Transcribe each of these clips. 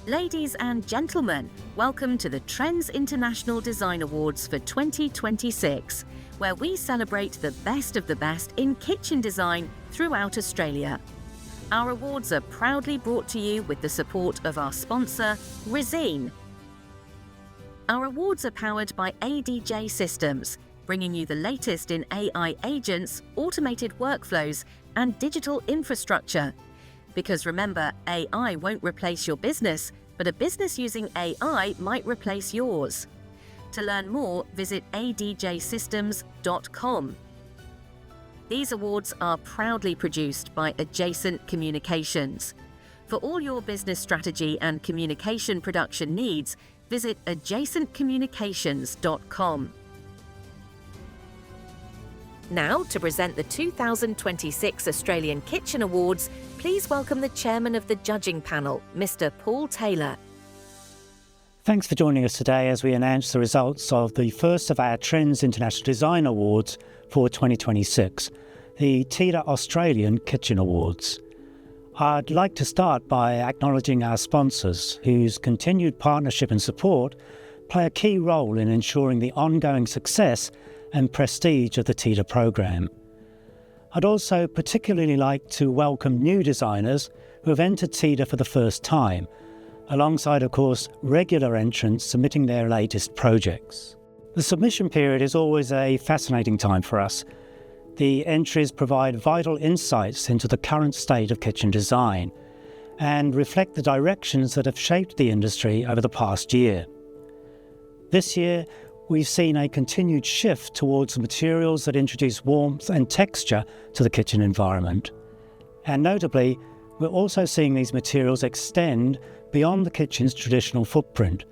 Ladies and gentlemen, welcome to the Trends International Design Awards for 2026, where we celebrate the best of the best in kitchen design throughout Australia. Our awards are proudly brought to you with the support of our sponsor, Resine. Our awards are powered by ADJ Systems, bringing you the latest in AI agents, automated workflows, and digital infrastructure. Because remember, AI won't replace your business, but a business using AI might replace yours. To learn more, visit adjsystems.com. These awards are proudly produced by Adjacent Communications. For all your business strategy and communication production needs, visit adjacentcommunications.com. Now, to present the 2026 Australian Kitchen Awards, please welcome the chairman of the judging panel, Mr. Paul Taylor. Thanks for joining us today as we announce the results of the first of our Trends International Design Awards for 2026, the TIDA Australian Kitchen Awards. I'd like to start by acknowledging our sponsors, whose continued partnership and support play a key role in ensuring the ongoing success and prestige of the TIDA program. I'd also particularly like to welcome new designers who have entered TIDA for the first time, alongside, of course, regular entrants submitting their latest projects. The submission period is always a fascinating time for us. The entries provide vital insights into the current state of kitchen design and reflect the directions that have shaped the industry over the past year. This year, we've seen a continued shift towards materials that introduce warmth and texture to the kitchen environment. And notably, we're also seeing these materials extend beyond the kitchen's traditional footprint,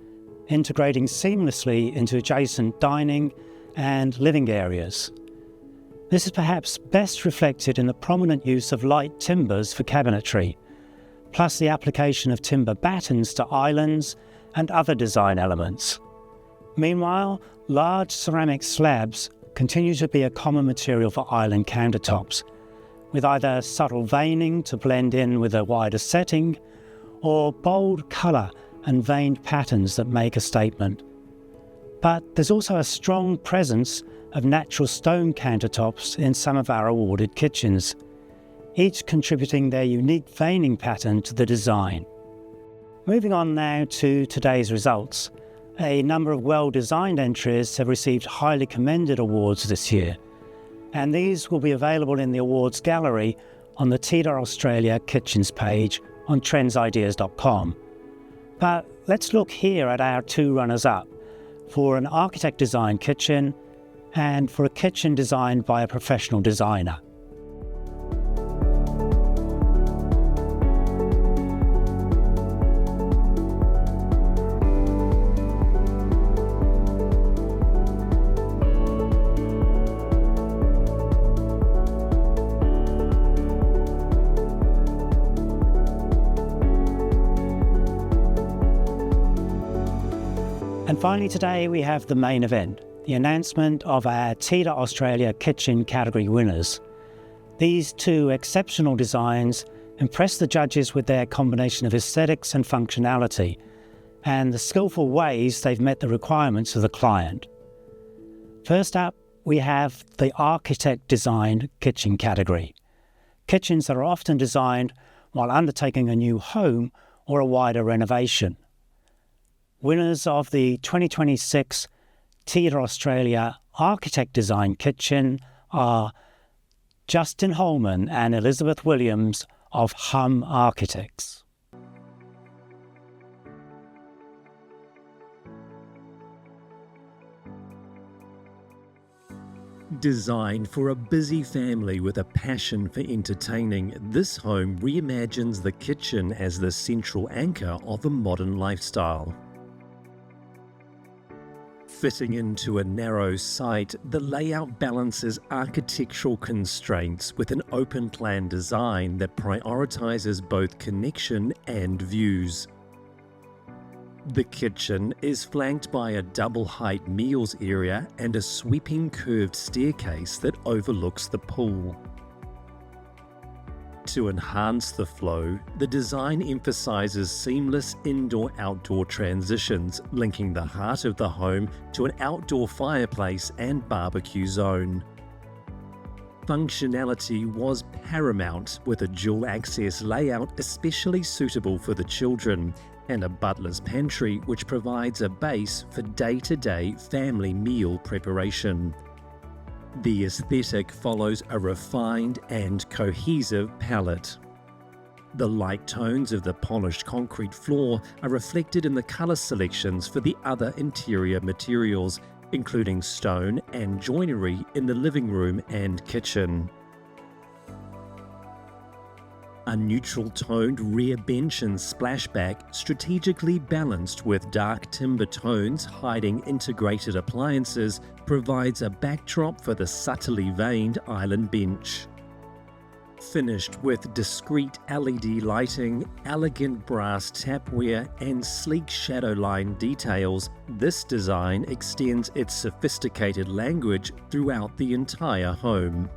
integrating seamlessly into adjacent dining and living areas. This is perhaps best reflected in the prominent use of light timbers for cabinetry, plus the application of timber battens to islands and other design elements. Meanwhile, large ceramic slabs continue to be a common material for island countertops, with either subtle veining to blend in with a wider setting, or bold colour and veined patterns that make a statement. But there's also a strong presence of natural stone countertops in some of our awarded kitchens, each contributing their unique veining pattern to the design. Moving on now to today's results. A number of well-designed entries have received highly commended awards this year, and these will be available in the awards gallery on the TIDA Australia Kitchens page on trendsideas.com. But let's look here at our two runners-up, for an architect-designed kitchen and for a kitchen designed by a professional designer. And finally today we have the main event, the announcement of our TIDA Australia Kitchen category winners. These two exceptional designs impress the judges with their combination of aesthetics and functionality, and the skillful ways they've met the requirements of the client. First up, we have the architect designed kitchen category. Kitchens that are often designed while undertaking a new home or a wider renovation. Winners of the 2026 TIDA Australia Architect Design Kitchen are Justin Holman and Elizabeth Williams of Hum Architects. Designed for a busy family with a passion for entertaining, this home reimagines the kitchen as the central anchor of a modern lifestyle. Fitting into a narrow site, the layout balances architectural constraints with an open-plan design that prioritizes both connection and views. The kitchen is flanked by a double-height meals area and a sweeping curved staircase that overlooks the pool. To enhance the flow, the design emphasizes seamless indoor-outdoor transitions, linking the heart of the home to an outdoor fireplace and barbecue zone. Functionality was paramount, with a dual-access layout especially suitable for the children, and a butler's pantry which provides a base for day-to-day family meal preparation. The aesthetic follows a refined and cohesive palette. The light tones of the polished concrete floor are reflected in the colour selections for the other interior materials, including stone and joinery in the living room and kitchen. A neutral-toned rear bench and splashback, strategically balanced with dark timber tones hiding integrated appliances, provides a backdrop for the subtly veined island bench. Finished with discreet LED lighting, elegant brass tapware, and sleek shadow line details, this design extends its sophisticated language throughout the entire home.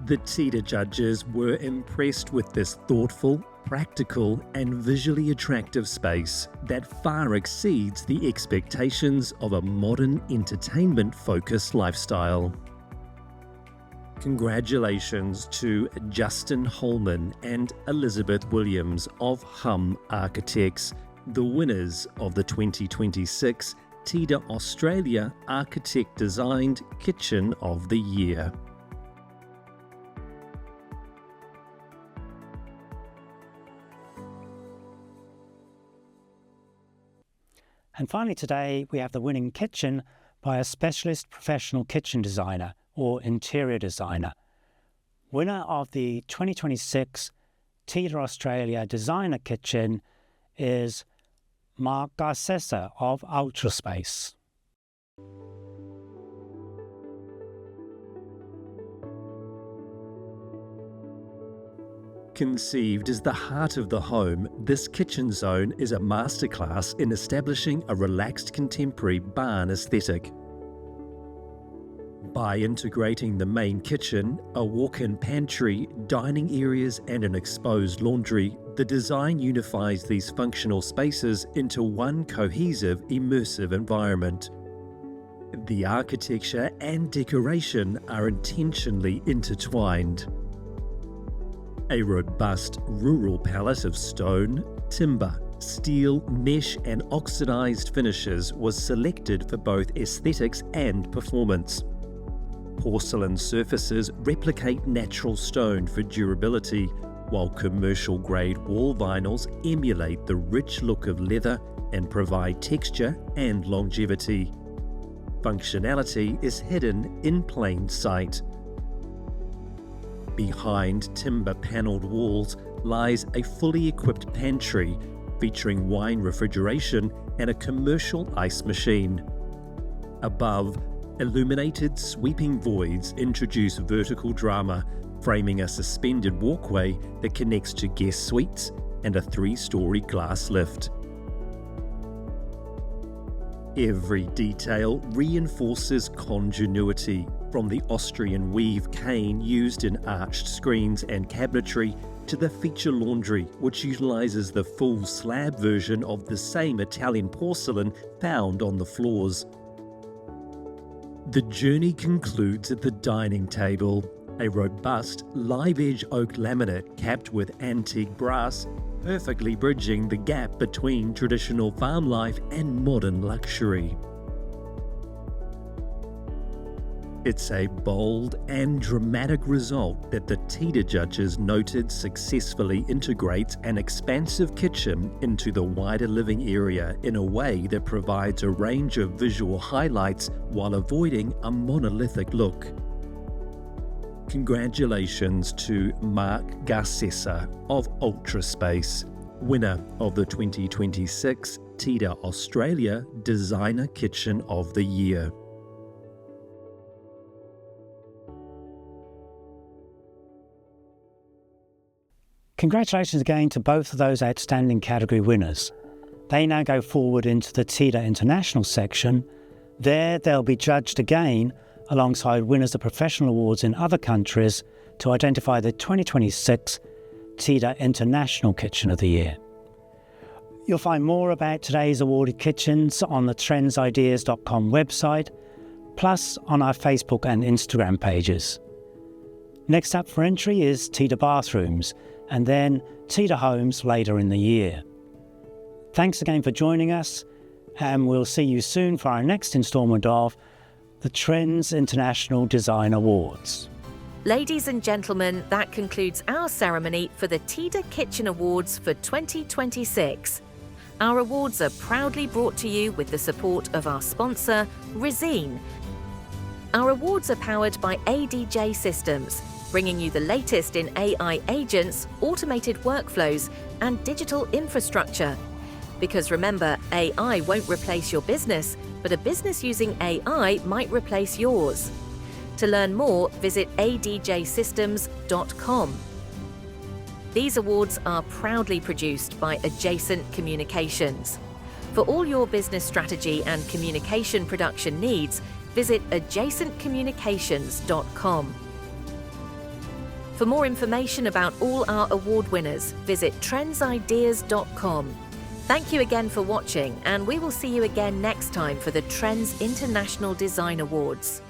The TIDA judges were impressed with this thoughtful, practical, and visually attractive space that far exceeds the expectations of a modern entertainment-focused lifestyle. Congratulations to Justin Holman and Elizabeth Williams of Hum Architects, the winners of the 2026 TIDA Australia Architect Designed Kitchen of the Year. And finally today, we have the winning kitchen by a specialist professional kitchen designer or interior designer. Winner of the 2026 TIDA Australia Designer Kitchen is Mark Garcesa of Ultraspace. Conceived as the heart of the home, this kitchen zone is a masterclass in establishing a relaxed contemporary barn aesthetic. By integrating the main kitchen, a walk-in pantry, dining areas and an exposed laundry, the design unifies these functional spaces into one cohesive, immersive environment. The architecture and decoration are intentionally intertwined. A robust rural palette of stone, timber, steel, mesh and oxidized finishes was selected for both aesthetics and performance. Porcelain surfaces replicate natural stone for durability, while commercial-grade wall vinyls emulate the rich look of leather and provide texture and longevity. Functionality is hidden in plain sight. Behind timber-panelled walls lies a fully equipped pantry featuring wine refrigeration and a commercial ice machine. Above, illuminated sweeping voids introduce vertical drama, framing a suspended walkway that connects to guest suites and a 3-story glass lift. Every detail reinforces continuity, from the Austrian weave cane used in arched screens and cabinetry to the feature laundry, which utilises the full slab version of the same Italian porcelain found on the floors. The journey concludes at the dining table, a robust live-edge oak laminate capped with antique brass, perfectly bridging the gap between traditional farm life and modern luxury. It's a bold and dramatic result that the TIDA judges noted successfully integrates an expansive kitchen into the wider living area in a way that provides a range of visual highlights while avoiding a monolithic look. Congratulations to Mark Garcesa of Ultraspace, winner of the 2026 TIDA Australia Designer Kitchen of the Year. Congratulations again to both of those outstanding category winners. They now go forward into the TIDA International section. There they'll be judged again alongside winners of professional awards in other countries to identify the 2026 TIDA International Kitchen of the Year. You'll find more about today's awarded kitchens on the TrendsIdeas.com website, plus on our Facebook and Instagram pages. Next up for entry is TIDA Bathrooms, and then TIDA Homes later in the year. Thanks again for joining us, and we'll see you soon for our next instalment of the Trends International Design Awards. Ladies and gentlemen, that concludes our ceremony for the TIDA Kitchen Awards for 2026. Our awards are proudly brought to you with the support of our sponsor, Resine. Our awards are powered by ADJ Systems, bringing you the latest in AI agents, automated workflows, and digital infrastructure. Because remember, AI won't replace your business, but a business using AI might replace yours. To learn more, visit adjsystems.com. These awards are proudly produced by Adjacent Communications. For all your business strategy and communication production needs, visit adjacentcommunications.com. For more information about all our award winners, visit TrendsIdeas.com. Thank you again for watching, and we will see you again next time for the Trends International Design Awards.